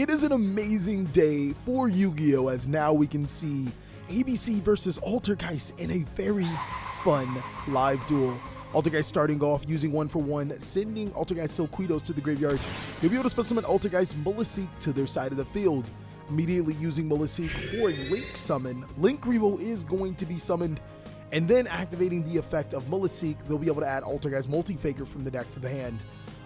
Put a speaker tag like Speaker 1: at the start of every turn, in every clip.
Speaker 1: It is an amazing day for Yu-Gi-Oh! As now we can see ABC versus Altergiest in a very fun live duel. Altergeist starting off using 1-for-1, sending Altergeist Silquitos to the graveyard. You'll be able to spell summon Altergeist Mulisik to their side of the field. Immediately using Mulisik for a Link summon. Link Revo is going to be summoned, and then activating the effect of Mulisik, they'll be able to add Altergeist Multi-Faker from the deck to the hand.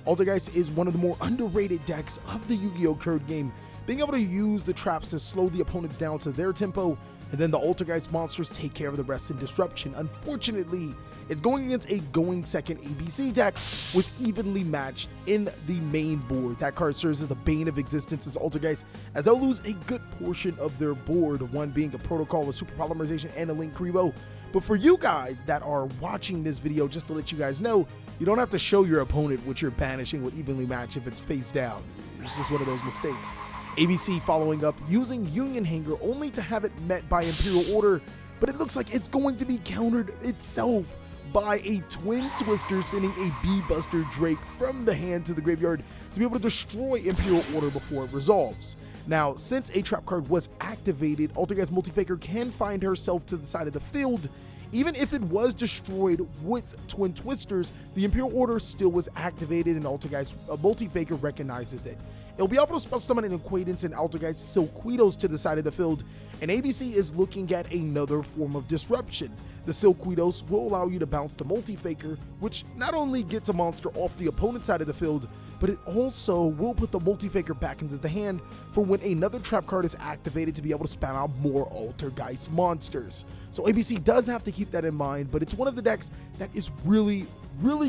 Speaker 1: Altergeist is one of the more underrated decks of the Yu-Gi-Oh! Card game, being able to use the traps to slow the opponents down to their tempo, and then the Altergeist monsters take care of the rest in disruption. Unfortunately, it's going against a going second ABC deck with evenly matched in the main board. That card serves as the bane of existence as Altergeist, as they'll lose a good portion of their board, one being a Protocol, a Super Polymerization, and a Link Revo. But for you guys that are watching this video, just to let you guys know, you don't have to show your opponent what you're banishing with evenly match if it's face down. It's just one of those mistakes. ABC following up using Union Hanger only to have it met by Imperial Order, but it looks like it's going to be countered itself by a Twin Twister, sending a B-Buster Drake from the hand to the graveyard to be able to destroy Imperial Order before it resolves. Now, since a trap card was activated, Altergeist Multi-Faker can find herself to the side of the field. Even if it was destroyed with Twin Twisters, the Imperial Order still was activated and Altergeist Multi-Faker recognizes it. It'll be able to spell summon an Acquaintance and Altergeist Silquitos to the side of the field, and ABC is looking at another form of disruption. The Silquitos will allow you to bounce the Multi-Faker, which not only gets a monster off the opponent's side of the field, but it also will put the Multi-Faker back into the hand for when another trap card is activated to be able to spam out more Altergeist monsters. So ABC does have to keep that in mind, but it's one of the decks that is really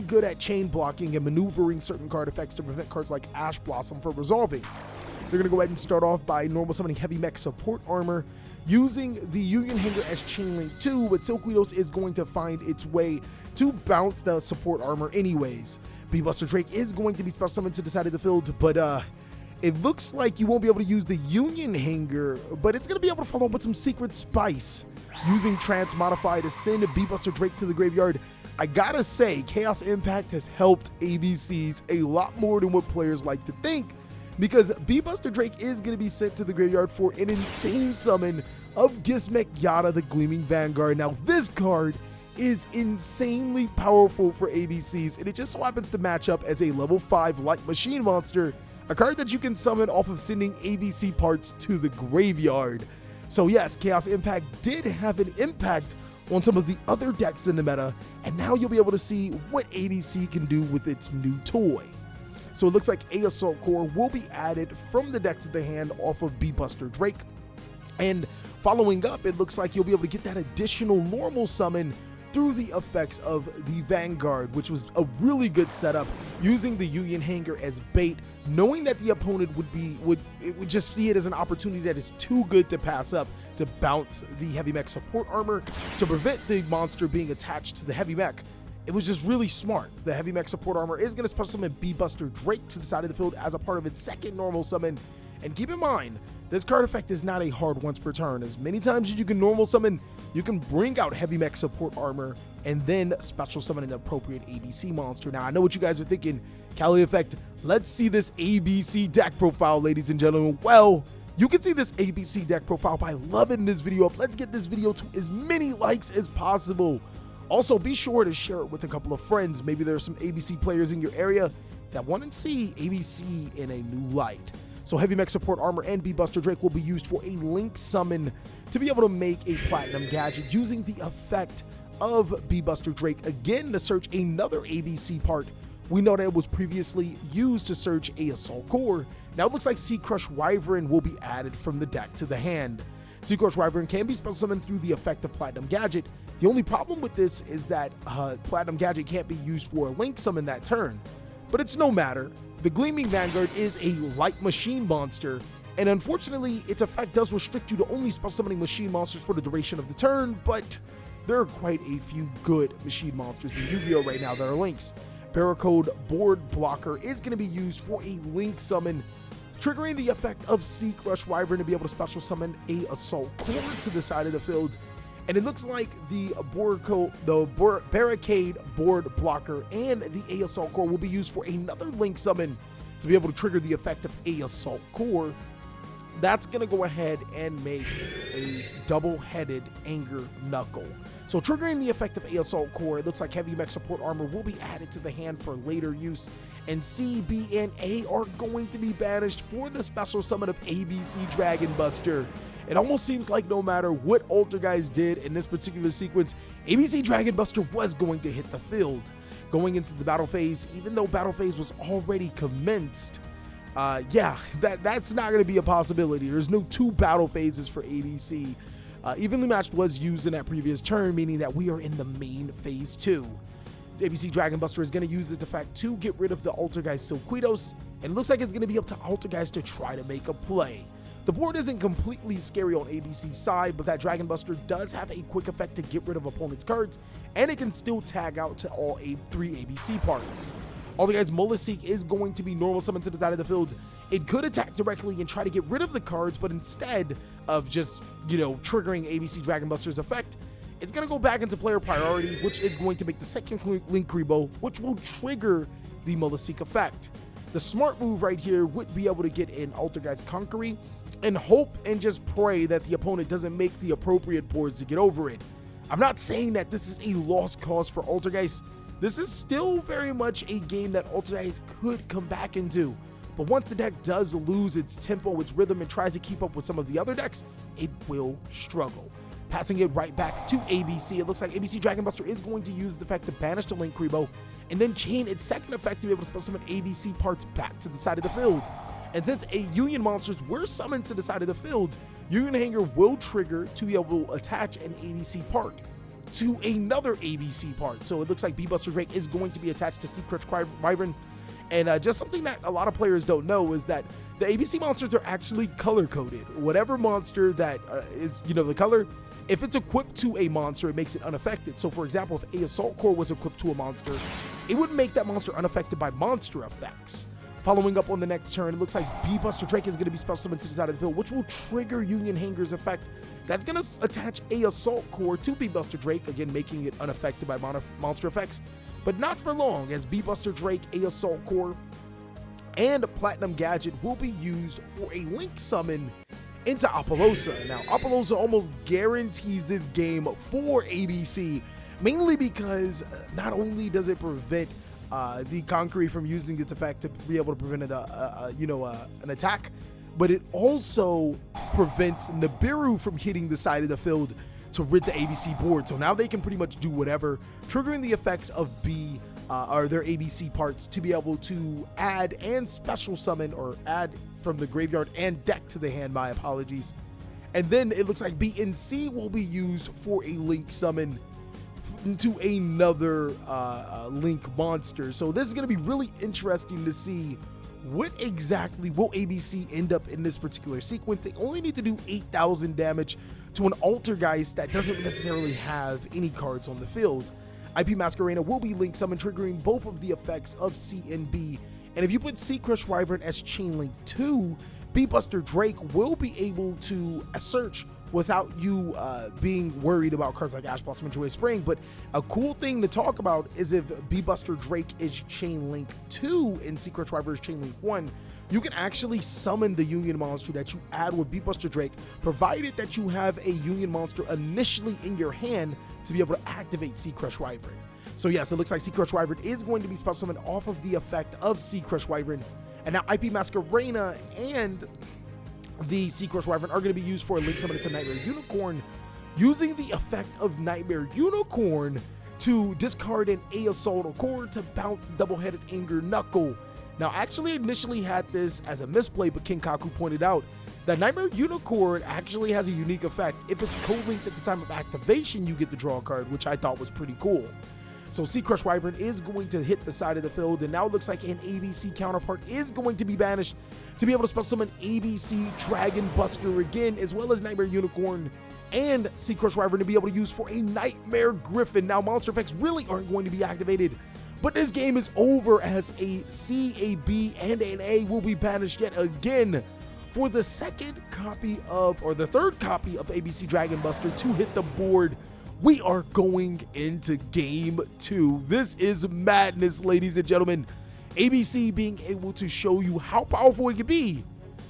Speaker 1: good at chain blocking and maneuvering certain card effects to prevent cards like Ash Blossom from resolving. They're going to go ahead and start off by normal summoning Heavy Mech Support Armor, using the Union Hanger as Chain Link 2, but Silquitos is going to find its way to bounce the Support Armor anyways. B-Buster Drake is going to be special summoned to the side of the field, but it looks like you won't be able to use the Union Hanger, but it's going to be able to follow up with some Secret Spice, using Trance Modify to send B-Buster Drake to the graveyard. I gotta say, Chaos Impact has helped ABCs a lot more than what players like to think, because B-Buster Drake is going to be sent to the graveyard for an insane summon of Gizmek Yada, the Gleaming Vanguard. Now, this card is insanely powerful for ABCs, and it just so happens to match up as a level 5 Light Machine monster, a card that you can summon off of sending ABC parts to the graveyard. So yes, Chaos Impact did have an impact on some of the other decks in the meta, and now you'll be able to see what ABC can do with its new toy. So it looks like a Assault Core will be added from the deck to the hand off of B-Buster Drake, and following up, it looks like you'll be able to get that additional normal summon through the effects of the Vanguard, which was a really good setup, using the Union Hanger as bait, knowing that the opponent would just see it as an opportunity that is too good to pass up to bounce the Heavy Mech Support Armor to prevent the monster being attached to the Heavy Mech. It was just really smart. The Heavy Mech Support Armor is going to special summon B-Buster Drake to the side of the field as a part of its second normal summon. And keep in mind, this card effect is not a hard once per turn. As many times as you can normal summon, you can bring out Heavy Mech Support Armor and then special summon an appropriate ABC monster. Now, I know what you guys are thinking, TheCaliEffect, let's see this ABC deck profile, ladies and gentlemen. Well, you can see this ABC deck profile by loving this video up. Let's get this video to as many likes as possible. Also, be sure to share it with a couple of friends. Maybe there are some ABC players in your area that want to see ABC in a new light. So Heavy Mech Support Armor and B-Buster Drake will be used for a Link summon to be able to make a Platinum Gadget, using the effect of B-Buster Drake again to search another ABC part. We know that it was previously used to search a Assault Core. Now it looks like Sea Crush Wyvern will be added from the deck to the hand. Sea Crush Wyvern can be special summoned through the effect of Platinum Gadget. The only problem with this is that Platinum Gadget can't be used for a Link summon that turn, but it's no matter. The Gleaming Vanguard is a Light Machine monster, and unfortunately, its effect does restrict you to only special summoning machine monsters for the duration of the turn, but there are quite a few good machine monsters in Yu-Gi-Oh! Right now that are Links. Barricade Board Blocker is going to be used for a Link summon, triggering the effect of Sea Crush Wyvern to be able to special summon a Assault Core to the side of the field. And it looks like the Barricade Board Blocker and the A Assault Core will be used for another Link summon to be able to trigger the effect of A Assault Core, that's going to go ahead and make a double-headed Anger Knuckle. So triggering the effect of A Assault Core, it looks like Heavy Mech Support Armor will be added to the hand for later use, and C, B, and A are going to be banished for the special summon of ABC Dragon Buster. It almost seems like no matter what Altergeist did in this particular sequence, ABC Dragon Buster was going to hit the field. Going into the battle phase, even though battle phase was already commenced, yeah, that's not going to be a possibility. There's no 2 battle phases for ABC. Evenly Matched was used in that previous turn, meaning that we are in the main phase 2. The ABC Dragon Buster is going to use this effect to get rid of the Altergeist Silquitos, and it looks like it's going to be up to Altergeist to try to make a play. The board isn't completely scary on ABC's side, but that Dragon Buster does have a quick effect to get rid of opponent's cards, and it can still tag out to all 3 ABC parts. Altergeist Molaseek is going to be normal summoned to the side of the field. It could attack directly and try to get rid of the cards, but instead of just, triggering ABC Dragon Buster's effect, it's going to go back into player priority, which is going to make the second Link Rebo, which will trigger the Molaseek effect. The smart move right here would be able to get in Altergeist Conquery and hope and just pray that the opponent doesn't make the appropriate boards to get over it. I'm not saying that this is a lost cause for Altergeist. This is still very much a game that Altergeist could come back into. But once the deck does lose its tempo, its rhythm, and tries to keep up with some of the other decks, it will struggle. Passing it right back to ABC, it looks like ABC Dragon Buster is going to use the effect to banish the Link Rebo, and then chain its second effect to be able to summon ABC parts back to the side of the field. And since Union monsters were summoned to the side of the field, Union Hanger will trigger to be able to attach an ABC part to another ABC part. So it looks like B-Buster Drake is going to be attached to Secret Wyvern. And just something that a lot of players don't know is that the ABC monsters are actually color-coded. Whatever monster that is, the color, if it's equipped to a monster, it makes it unaffected. So for example, if A Assault Core was equipped to a monster, it would make that monster unaffected by monster effects. Following up on the next turn, it looks like B-Buster Drake is going to be special summoned to the side of the field, which will trigger Union Hanger's effect. That's going to attach A Assault Core to B-Buster Drake, again making it unaffected by monster effects. But not for long, as B-Buster Drake, A Assault Core, and Platinum Gadget will be used for a Link summon into Apollosa. Now, Apollosa almost guarantees this game for ABC, mainly because not only does it prevent the Conqueror from using its effect to be able to prevent an attack, but it also prevents Nibiru from hitting the side of the field to rid the ABC board. So now they can pretty much do whatever, triggering the effects of or their ABC parts to be able to add and special summon, or add from the graveyard and deck to the hand, my apologies. And then it looks like B and C will be used for a Link summon to another Link monster. So this is going to be really interesting to see what exactly will ABC end up in this particular sequence. They only need to do 8,000 damage to an Altergeist that doesn't necessarily have any cards on the field. IP Masquerena will be Link Summon, triggering both of the effects of C and B. And if you put C Crush Wyvern as Chain Link 2, B-Buster Drake will be able to search without you being worried about cards like Ash Blossom and Joyous Spring. But a cool thing to talk about is if B-Buster Drake is Chain Link 2 and C Crush Wyvern is Chain Link 1, you can actually summon the Union monster that you add with B-Buster Drake, provided that you have a Union monster initially in your hand to be able to activate C Crush Wyvern. So yes, it looks like C Crush Wyvern is going to be special summoned off of the effect of C Crush Wyvern. And now IP Masquerena and the C Crush Wyvern are going to be used for a Link summon to Nightmare Unicorn, using the effect of Nightmare Unicorn to discard an A Assault Core to bounce the double-headed Anger Knuckle. Now, I actually initially had this as a misplay, but King Kaku pointed out that Nightmare Unicorn actually has a unique effect. If it's co-linked at the time of activation, you get to draw a card, which I thought was pretty cool. So C Crush Wyvern is going to hit the side of the field, and now it looks like an ABC counterpart is going to be banished to be able to special summon ABC Dragon Buster again, as well as Nightmare Unicorn and C Crush Wyvern to be able to use for a Nightmare Griffin. Now, monster effects really aren't going to be activated, but this game is over, as a C, a B, and an A will be banished yet again for the third copy of ABC Dragon Buster to hit the board. We are going into game 2. This is madness, ladies and gentlemen. ABC being able to show you how powerful it can be,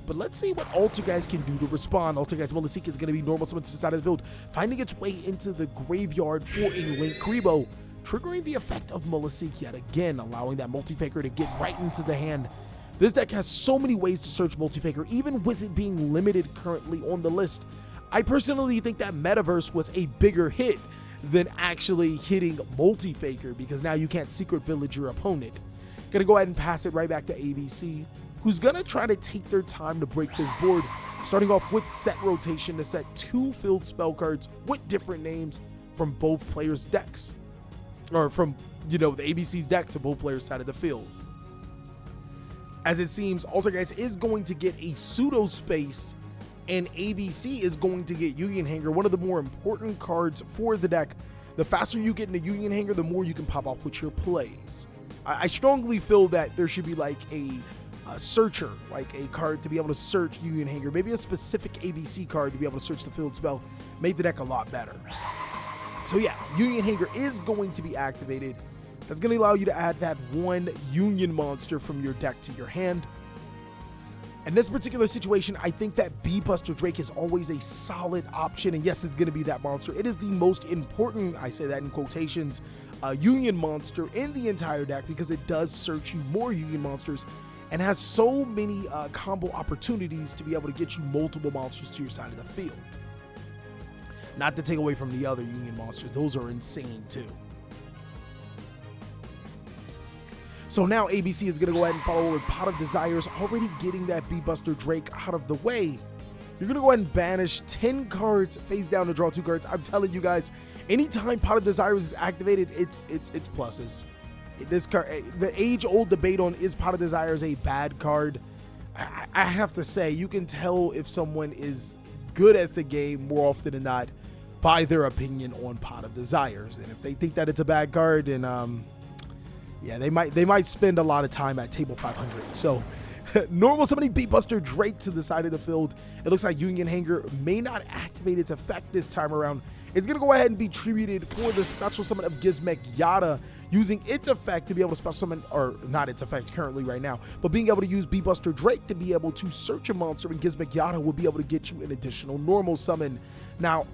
Speaker 1: But let's see what Altergiest can do to respond. Altergiest Maliseek is going to be normal summoned to the side of the field, finding its way into the graveyard for a Link Kribo, triggering the effect of Maliseek yet again, allowing that Multifaker to get right into the hand. This deck has so many ways to search Multifaker, even with it being limited currently on the list. I personally think that Metaverse was a bigger hit than actually hitting Multifaker, because now you can't Secret Village your opponent. Gonna go ahead and pass it right back to ABC, who's gonna try to take their time to break this board, starting off with set rotation to set 2 field spell cards with different names from both players' decks. Or from, you know, the ABC's deck to both players' side of the field. As it seems, Altergeist is going to get a pseudo space, and ABC is going to get Union Hanger, one of the more important cards for the deck. The faster you get into Union Hanger, the more you can pop off with your plays. I strongly feel that there should be like a searcher, like a card to be able to search Union Hanger, maybe a specific ABC card to be able to search the field spell, made the deck a lot better. So yeah, Union Hanger is going to be activated. That's going to allow you to add that 1 Union monster from your deck to your hand. In this particular situation, I think that Buster Drake is always a solid option, and yes, it's going to be that monster. It is the most important, I say that in quotations, Union monster in the entire deck, because it does search you more Union monsters and has so many combo opportunities to be able to get you multiple monsters to your side of the field. Not to take away from the other Union monsters, those are insane too. So now ABC is going to go ahead and follow with Pot of Desires, already getting that Buster Drake out of the way. You're going to go ahead and banish 10 cards, face down to draw 2 cards. I'm telling you guys, anytime Pot of Desires is activated, it's pluses. This card, the age-old debate on is Pot of Desires a bad card. I have to say, you can tell if someone is good at the game more often than not by their opinion on Pot of Desires. And if they think that it's a bad card, then yeah, they might spend a lot of time at table 500. So normal summoning Buster Drake to the side of the field. It looks like Union Hanger may not activate its effect this time around. It's going to go ahead and be tributed for the special summon of Gizmek Yada, using its effect to be able to special summon, or not its effect currently right now, but being able to use Buster Drake to be able to search a monster, and Gizmek Yada will be able to get you an additional normal summon. Now,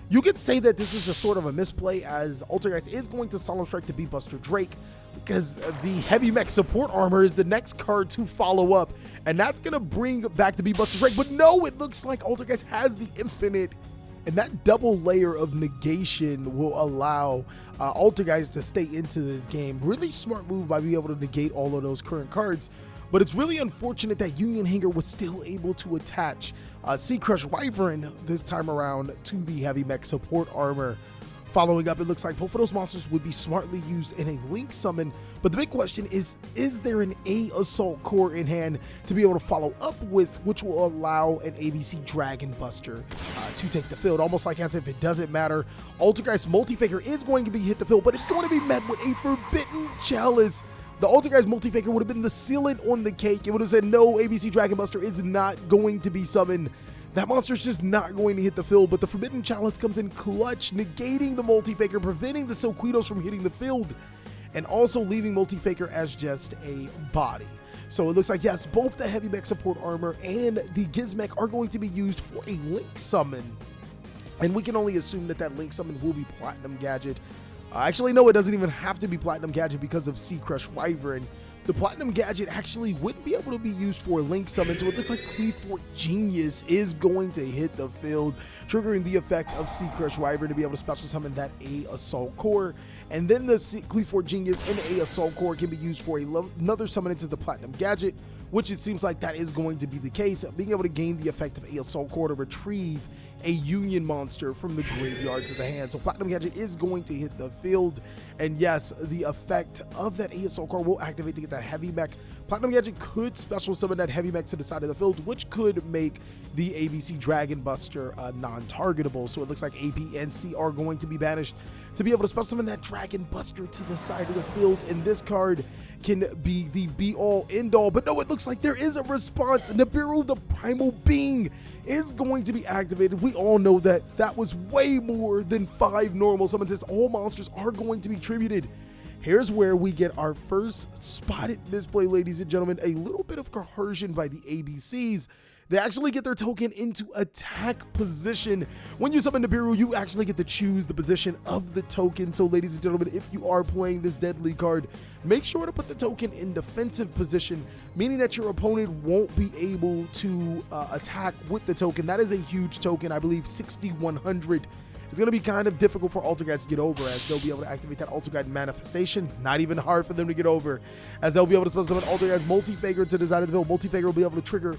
Speaker 1: you could say that this is a sort of a misplay, as Altergeist is going to Solemn Strike to Buster Drake, because the Heavy Mech Support Armor is the next card to follow up, and that's going to bring back the Buster Drake. But no, it looks like Altergeist has the Infinite, and that double layer of negation will allow Altergeist to stay into this game. Really smart move by being able to negate all of those current cards, but it's really unfortunate that Union Hanger was still able to attach Sea Crush Wyvern this time around to the Heavy Mech Support Armor. Following up, it looks like both of those monsters would be smartly used in a Link summon, but the big question is there an A Assault Core in hand to be able to follow up with, which will allow an ABC Dragon Buster to take the field? Almost like as if it doesn't matter. Altergeist Multifaker is going to be hit the field, but it's going to be met with a Forbidden Chalice. The Altergeist Multifaker would have been the sealant on the cake. It would have said, no, ABC Dragon Buster is not going to be summoned. That monster's just not going to hit the field, but the Forbidden Chalice comes in clutch, negating the Multifaker, preventing the Silquitos from hitting the field, and also leaving Multifaker as just a body. So it looks like, yes, both the Heavy Mech Support Armor and the Gizmek are going to be used for a Link summon. And we can only assume that that Link summon will be Platinum Gadget. Actually, no, it doesn't even have to be Platinum Gadget because of Sea Crush Wyvern. The Platinum Gadget actually wouldn't be able to be used for Link summon, so it looks like Cleafort Genius is going to hit the field, triggering the effect of Sea Crush Wyvern to be able to special summon that A Assault Core. And then the Cleafort Genius and A Assault Core can be used for another summon into the Platinum Gadget, which it seems like that is going to be the case, being able to gain the effect of A Assault Core to retrieve a Union monster from the graveyard to the hand. So Platinum Gadget is going to hit the field, and yes, the effect of that A Assault Core will activate to get that Heavy Mech. Platinum Gadget could special summon that Heavy Mech to the side of the field, which could make the ABC Dragon Buster non-targetable. So it looks like A, B, and C are going to be banished to be able to special summon that Dragon Buster to the side of the field, and this card can be the be-all, end-all. But no, it looks like there is a response. Nibiru, the Primal Being, is going to be activated. We all know that that was way more than 5 normal summons, as all monsters are going to be tributed. Here's where we get our first spotted misplay, ladies and gentlemen. A little bit of coercion by the ABCs. they actually get their token into attack position. When you summon Imperial, you actually get to choose the position of the token. So ladies and gentlemen, if you are playing this deadly card, make sure to put the token in defensive position, meaning that your opponent won't be able to attack with the token. That is a huge token, I believe 6,100. It's going to be kind of difficult for Altergiest to get over, as they'll be able to activate that Altergeist manifestation. Not even hard for them to get over, as they'll be able to spell summon Altergeist Multi-Faker to the side of the field. Multi-Faker will be able to trigger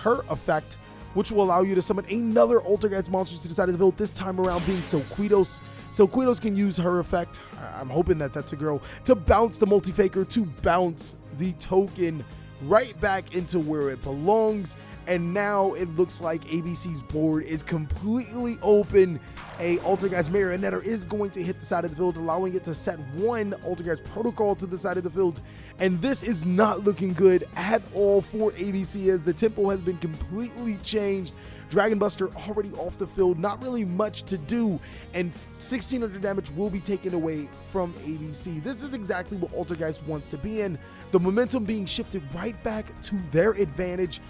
Speaker 1: her effect, which will allow you to summon another Altergeist monster to the side of the field, this time around being Silquitos. Silquitos can use her effect, I'm hoping that that's a girl, to bounce the Multi-Faker, to bounce the token right back into where it belongs. And now it looks like ABC's board is completely open. A Altergeist Marionetta is going to hit the side of the field, allowing it to set one Altergeist Protocol to the side of the field. And this is not looking good at all for ABC, as the tempo has been completely changed. Dragon Buster already off the field, not really much to do, and 1,600 damage will be taken away from ABC. This is exactly what Altergeist wants to be in. The momentum being shifted right back to their advantage.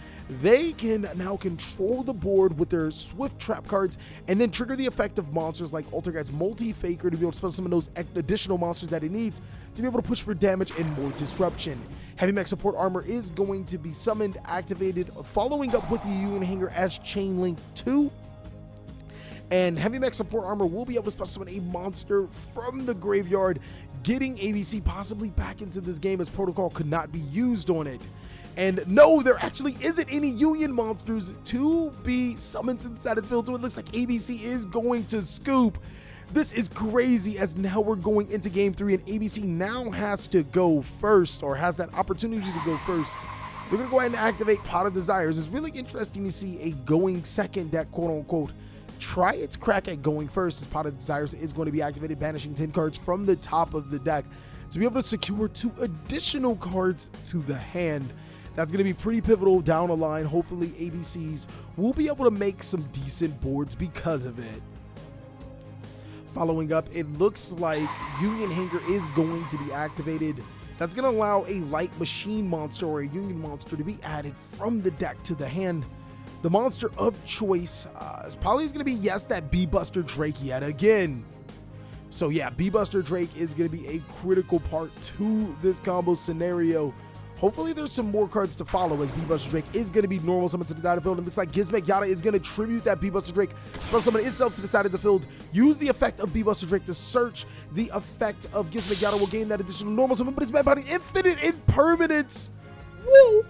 Speaker 1: They can now control the board with their swift trap cards and then trigger the effect of monsters like Altergeist Multi-Faker to be able to spell some of those additional monsters that it needs to be able to push for damage and more disruption. Heavy Mech Support Armor is going to be summoned, activated, following up with the Union Hanger as Chain Link 2. And Heavy Mech Support Armor will be able to spell summon a monster from the graveyard, getting ABC possibly back into this game, as Protocol could not be used on it. And no, there actually isn't any Union monsters to be summoned inside of the field, so it looks like ABC is going to scoop. This is crazy, as now we're going into game 3, and ABC now has to go first, or has that opportunity to go first. They're going to go ahead and activate Pot of Desires. It's really interesting to see a going second deck, quote unquote, try its crack at going first, as Pot of Desires is going to be activated, banishing 10 cards from the top of the deck to be able to secure 2 additional cards to the hand. That's going to be pretty pivotal down the line. Hopefully ABCs will be able to make some decent boards because of it. Following up, it looks like Union Hanger is going to be activated. That's going to allow a light machine monster or a Union monster to be added from the deck to the hand. The monster of choice probably is going to be, yes, that B-Buster Drake yet again. So yeah, B-Buster Drake is going to be a critical part to this combo scenario. Hopefully there's some more cards to follow, as B-Buster Drake is going to be normal summon to the side of the field. It looks like Gizmek Yada is going to tribute that B-Buster Drake, spell summon itself to the side of the field, use the effect of B-Buster Drake to search. The effect of Gizmek Yada will gain that additional normal summon, but it's met by the infinite impermanence. Woo!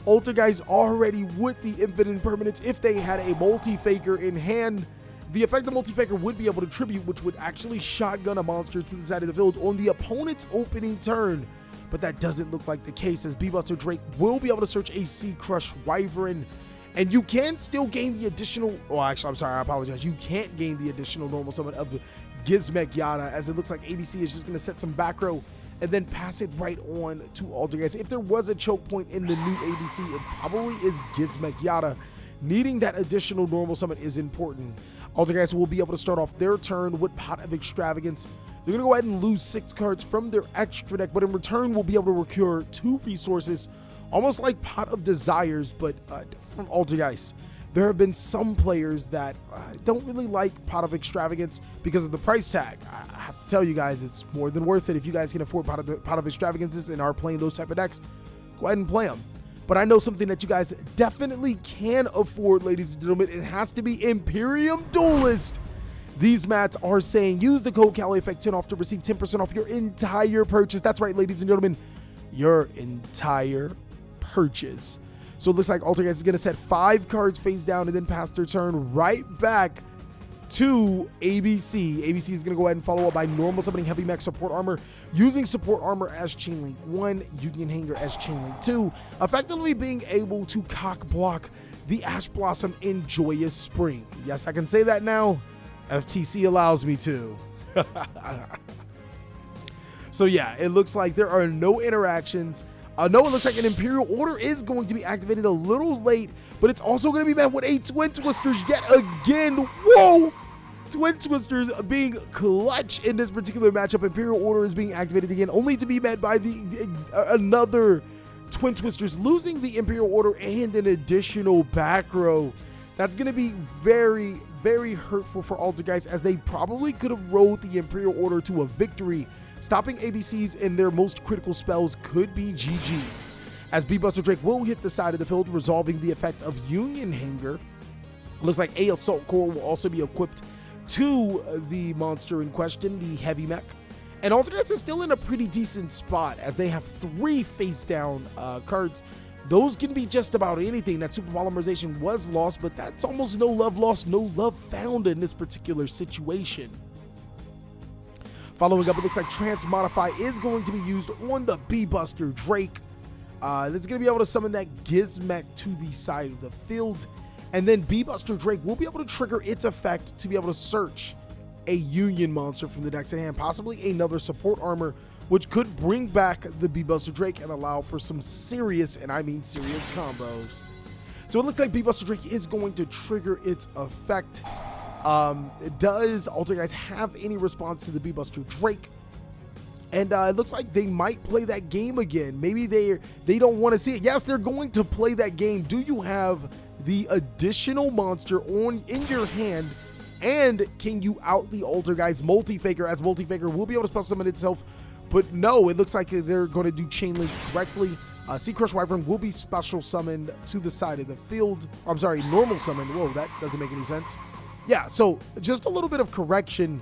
Speaker 1: Altergeist already with the infinite impermanence. If they had a Multi-Faker in hand, the effect of Multi-Faker would be able to tribute, which would actually shotgun a monster to the side of the field on the opponent's opening turn. But that doesn't look like the case, as B-Buster Drake will be able to search a Sea Crush Wyvern, and you can still gain the additional, oh actually I'm sorry, I apologize, you can't gain the additional normal summon of Gizmek Yada, as it looks like ABC is just going to set some back row and then pass it right on to Altergeist. If there was a choke point in the new ABC, it probably is Gizmek Yada. Needing that additional normal summon is important. Altergeist will be able to start off their turn with Pot of Extravagance. They're going to go ahead and lose 6 cards from their extra deck, but in return will be able to procure 2 resources, almost like Pot of Desires, but from Altergeist. There have been some players that don't really like Pot of Extravagance because of the price tag. I have to tell you guys, it's more than worth it. If you guys can afford Pot of Extravagances and are playing those type of decks, go ahead and play them. But I know something that you guys definitely can afford, ladies and gentlemen. It has to be Imperium Duelist. These mats are saying use the code TheCaliEffect 10 off to receive 10% off your entire purchase. That's right, ladies and gentlemen, your entire purchase. So it looks like Altergeist is going to set 5 cards face down and then pass their turn right back to ABC. ABC is going to go ahead and follow up by normal summoning Heavy Mech Support Armor, using Support Armor as Chain Link 1, Union Hanger as Chain Link 2, effectively being able to cock block the Ash Blossom in Joyous Spring. Yes, I can say that now. FTC allows me to. So yeah, it looks like there are no interactions. No, it looks like an Imperial Order is going to be activated a little late, but it's also going to be met with a Twin Twisters yet again. Whoa! Twin Twisters being clutch in this particular matchup. Imperial Order is being activated again, only to be met by the another Twin Twisters, losing the Imperial Order and an additional back row. That's going to be very, very hurtful for Altergeist, as they probably could have rolled the Imperial Order to a victory. Stopping ABCs in their most critical spells could be GG's, as B-Buster Drake will hit the side of the field, resolving the effect of Union Hanger. Looks like a Assault Core will also be equipped to the monster in question, the Heavy Mech. And Altergeist is still in a pretty decent spot, as they have 3 face-down cards. Those can be just about anything. That Super Polymerization was lost, but that's almost no love lost, no love found in this particular situation. Following up, it looks like Transmodify is going to be used on the B-Buster Drake. This is going to be able to summon that Gizmek to the side of the field. And then B-Buster Drake will be able to trigger its effect to be able to search a Union monster from the deck to hand, possibly another support armor, which could bring back the B-Buster Drake and allow for some serious, and I mean serious, combos. So it looks like B-Buster Drake is going to trigger its effect. Does Altergeist have any response to the B-Buster Drake? And it looks like they might play that game again. Maybe they don't want to see it. Yes, they're going to play that game. Do you have the additional monster in your hand? And can you out the Altergeist Multi-Faker, as Multi-Faker will be able to spell summon itself? But no, it looks like they're going to do Chain Link correctly. Sea Crush Wyvern will be special summoned to the side of the field. I'm sorry, normal summon. Whoa, that doesn't make any sense. Yeah, so just a little bit of correction.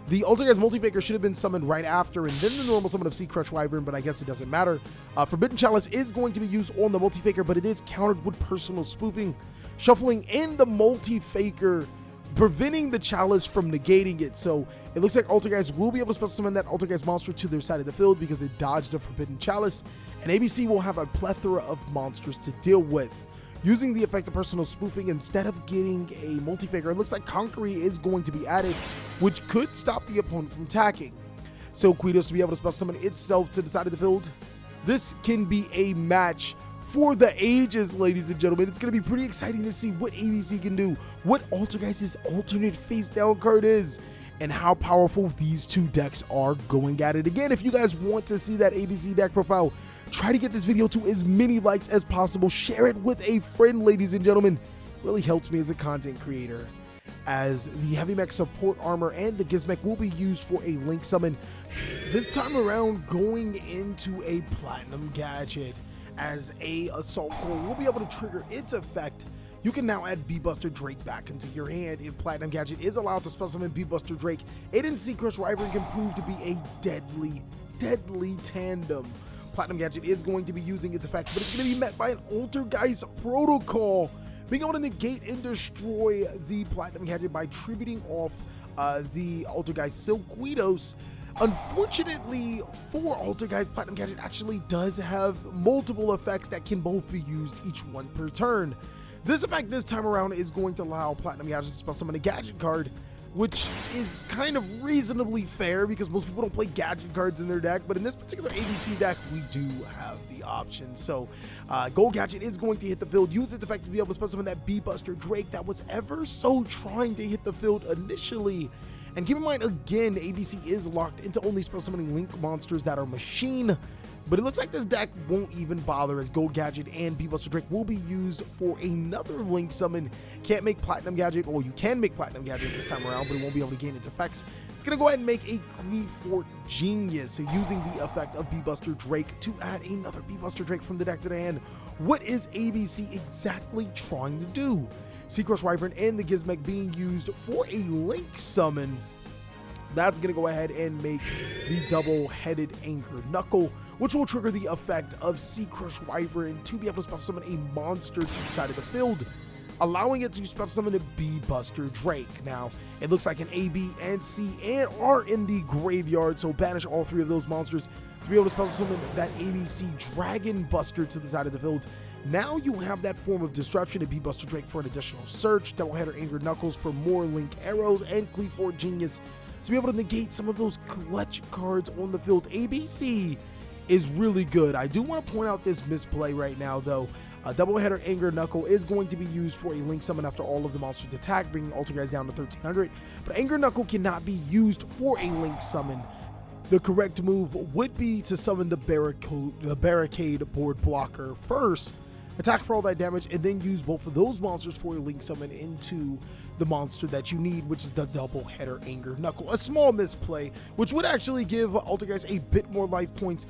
Speaker 1: The Altergeist Multi-Faker should have been summoned right after, and then the normal summon of Sea Crush Wyvern, but I guess it doesn't matter. Forbidden Chalice is going to be used on the Multi-Faker, but it is countered with Personal Spoofing, shuffling in the Multi-Faker, preventing the Chalice from negating it. So it looks like Altergeist will be able to special summon that Altergeist monster to their side of the field because it dodged a Forbidden Chalice, and ABC will have a plethora of monsters to deal with. Using the effect of Personal Spoofing instead of getting a Multi-Faker, it looks like Conquery is going to be added, which could stop the opponent from attacking. So Queidos to be able to special summon itself to the side of the field. This can be a match for the ages, ladies and gentlemen. It's going to be pretty exciting to see what ABC can do, what Altergeist's alternate face-down card is, and how powerful these two decks are going at it. Again, if you guys want to see that ABC deck profile, try to get this video to as many likes as possible. Share it with a friend, ladies and gentlemen. It really helps me as a content creator. As the Heavy Mech support armor and the Gizmek will be used for a Link summon. This time around, going into a Platinum Gadget, as a Assault Core will be able to trigger its effect. You can now add B-Buster Drake back into your hand. If Platinum Gadget is allowed to special summon B-Buster Drake, it and Sea Crush Wyvern can prove to be a deadly, deadly tandem. Platinum Gadget is going to be using its effect, but it's going to be met by an Altergeist Protocol, being able to negate and destroy the Platinum Gadget by tributing off the Altergeist Queidos. Unfortunately for Altergeist, Platinum Gadget actually does have multiple effects that can both be used, each one per turn. This effect this time around is going to allow Platinum Gadget to special summon a gadget card, which is kind of reasonably fair because most people don't play gadget cards in their deck, but in this particular ABC deck, we do have the option. So Gold Gadget is going to hit the field, use its effect to be able to special summon that B-Buster Drake that was ever so trying to hit the field initially. And keep in mind, again, ABC is locked into only special summoning Link monsters that are machine, but it looks like this deck won't even bother, as Gold Gadget and B-Buster Drake will be used for another Link summon. Can't make Platinum Gadget, well, you can make Platinum Gadget this time around, but it won't be able to gain its effects. It's going to go ahead and make a Cleavefort Genius, so using the effect of B-Buster Drake to add another B-Buster Drake from the deck to the hand. What is ABC exactly trying to do? Sea Crush Wyvern and the Gizmek being used for a Link summon. That's going to go ahead and make the double-headed Anger Knuckle, which will trigger the effect of Sea Crush Wyvern to be able to special summon a monster to the side of the field, allowing it to special summon a B-Buster Drake. Now, it looks like an A, B, and C and are in the graveyard, so banish all 3 of those monsters to be able to special summon that ABC Dragon Buster to the side of the field. Now you have that form of disruption to B-Buster Drake for an additional search, Doubleheader Anger Knuckles for more Link arrows, and Cleavefort Genius to be able to negate some of those clutch cards on the field. ABC is really good. I do want to point out this misplay right now, though. Doubleheader Anger Knuckle is going to be used for a Link summon after all of the monsters attack, bringing Altergeist down to 1300. But Anger Knuckle cannot be used for a Link summon. The correct move would be to summon the barricade board blocker first, attack for all that damage, and then use both of those monsters for a link summon into the monster that you need, which is the double header Anger Knuckle. A small misplay, which would actually give Altergiest a bit more life points,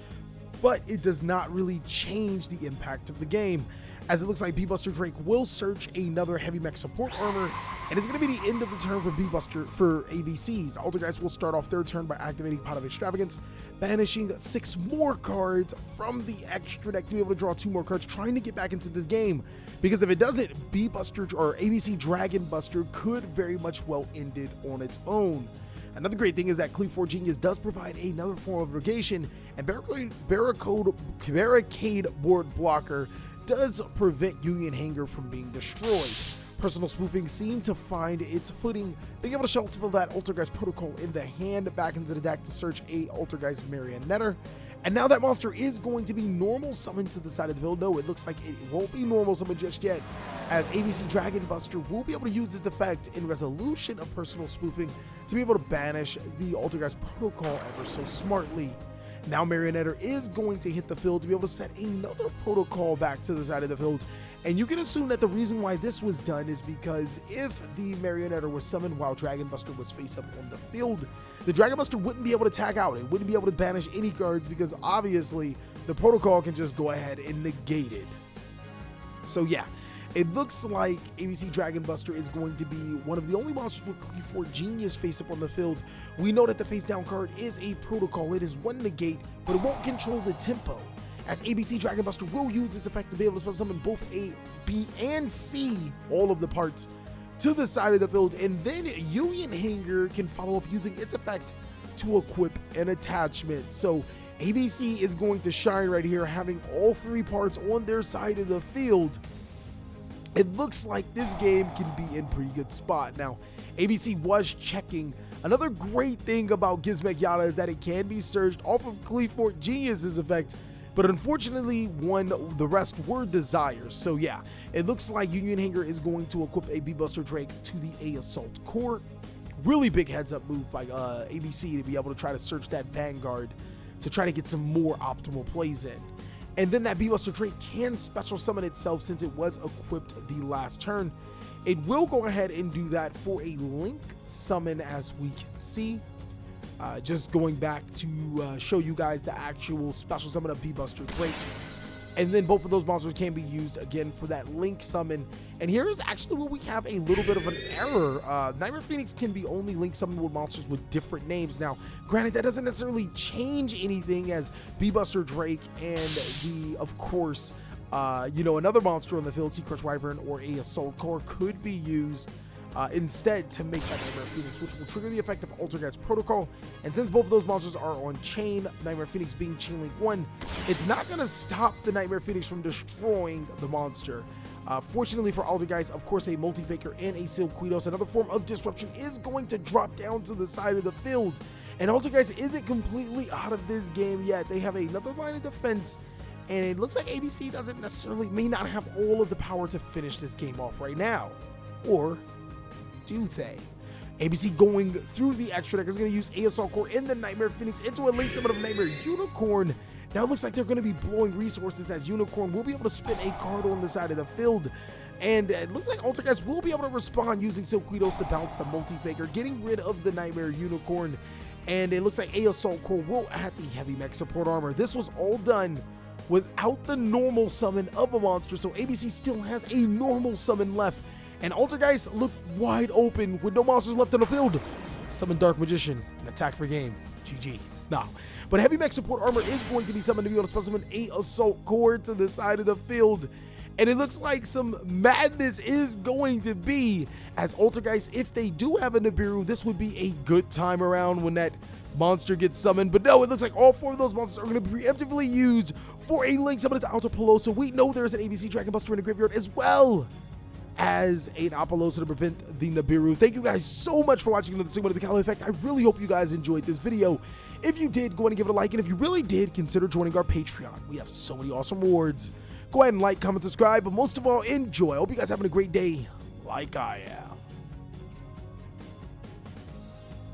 Speaker 1: but it does not really change the impact of the game, as it looks like B-Buster Drake will search another heavy mech support armor, and it's going to be the end of the turn for B-Buster for ABCs. Altergiest will start off their turn by activating Pot of Extravagance, banishing 6 more cards from the extra deck to be able to draw 2 more cards, trying to get back into this game. Because if it doesn't, B-Buster or ABC Dragon Buster could very much well end it on its own. Another great thing is that Altergiest does provide another form of negation, and barricade board blocker does prevent Union Hanger from being destroyed. Personal spoofing seemed to find its footing, being able to shuffle that Altergeist protocol in the hand back into the deck to search a Altergeist Marionetter. And now that monster is going to be normal summoned to the side of the field. No, it looks like it won't be normal summoned just yet, as ABC Dragon Buster will be able to use its effect in resolution of personal spoofing to be able to banish the Altergeist protocol ever so smartly. Now Marionetter is going to hit the field to be able to set another protocol back to the side of the field. And you can assume that the reason why this was done is because if the Marionetter was summoned while Dragon Buster was face up on the field, the Dragon Buster wouldn't be able to tag out. It wouldn't be able to banish any cards because obviously the protocol can just go ahead and negate it. So yeah, it looks like ABC Dragon Buster is going to be one of the only monsters with Altergiest face up on the field. We know that the face down card is a protocol. It is 1 negate, but it won't control the tempo, as ABC Dragon Buster will use its effect to be able to summon both A, B, and C, all of the parts, to the side of the field, and then Union Hanger can follow up using its effect to equip an attachment. So ABC is going to shine right here, having all 3 parts on their side of the field. It looks like this game can be in pretty good spot. Now, ABC was checking. Another great thing about Gizmek Yada is that it can be surged off of Altergiest's effect, but unfortunately the rest were desires. So yeah, it looks like Union Hanger is going to equip a B-Buster Drake to the A Assault Core. Really big heads up move by ABC to be able to try to search that Vanguard to try to get some more optimal plays in. And then that B-Buster Drake can special summon itself since it was equipped the last turn. It will go ahead and do that for a link summon, as we can see. Just going back to show you guys the actual special summon of B-Buster Drake. And then both of those monsters can be used again for that link summon. And here is actually where we have a little bit of an error. Nightmare Phoenix can be only link summoned with monsters with different names. Now, granted, that doesn't necessarily change anything, as B-Buster Drake and of course, another monster on the field, Sea Crush Wyvern or a Assault Core, could be used instead to make that Nightmare Phoenix, which will trigger the effect of Altergeist Protocol. And since both of those monsters are on chain, Nightmare Phoenix being Chain Link 1, it's not going to stop the Nightmare Phoenix from destroying the monster. Fortunately for Altergeist, of course, a Multi-Faker and a Silquitos, another form of disruption, is going to drop down to the side of the field. And Altergeist isn't completely out of this game yet. They have another line of defense, and it looks like ABC may not have all of the power to finish this game off right now. Or do they? ABC going through the extra deck is going to use A Assault Core in the Nightmare Phoenix into a link summon of Nightmare Unicorn. Now it looks like they're going to be blowing resources, as Unicorn will be able to spin a card on the side of the field. And it looks like Altergeist will be able to respond using Silquitos to bounce the Multi-Faker, getting rid of the Nightmare Unicorn. And it looks like A Assault Core will add the Heavy Mech Support Armor. This was all done without the normal summon of a monster, so ABC still has a normal summon left. And Altergeist look wide open with no monsters left on the field. Summon Dark Magician and attack for game. GG. Nah. But Heavy Mech Support Armor is going to be summoned to be able to summon a Assault Core to the side of the field. And it looks like some madness is going to be, as Altergeist, if they do have a Nibiru, this would be a good time around when that monster gets summoned. But no, it looks like all 4 of those monsters are going to be preemptively used for a link summon to Altapalooza. We know there's an ABC Dragon Buster in the graveyard, as well as an Apollosa to prevent the Nibiru. Thank you guys so much for watching another segment of the TheCaliEffect. I really hope you guys enjoyed this video. If you did, go ahead and give it a like, and if you really did, consider joining our Patreon. We have so many awesome rewards. Go ahead and like, comment, subscribe, but most of all, enjoy. I hope you guys are having a great day like I am.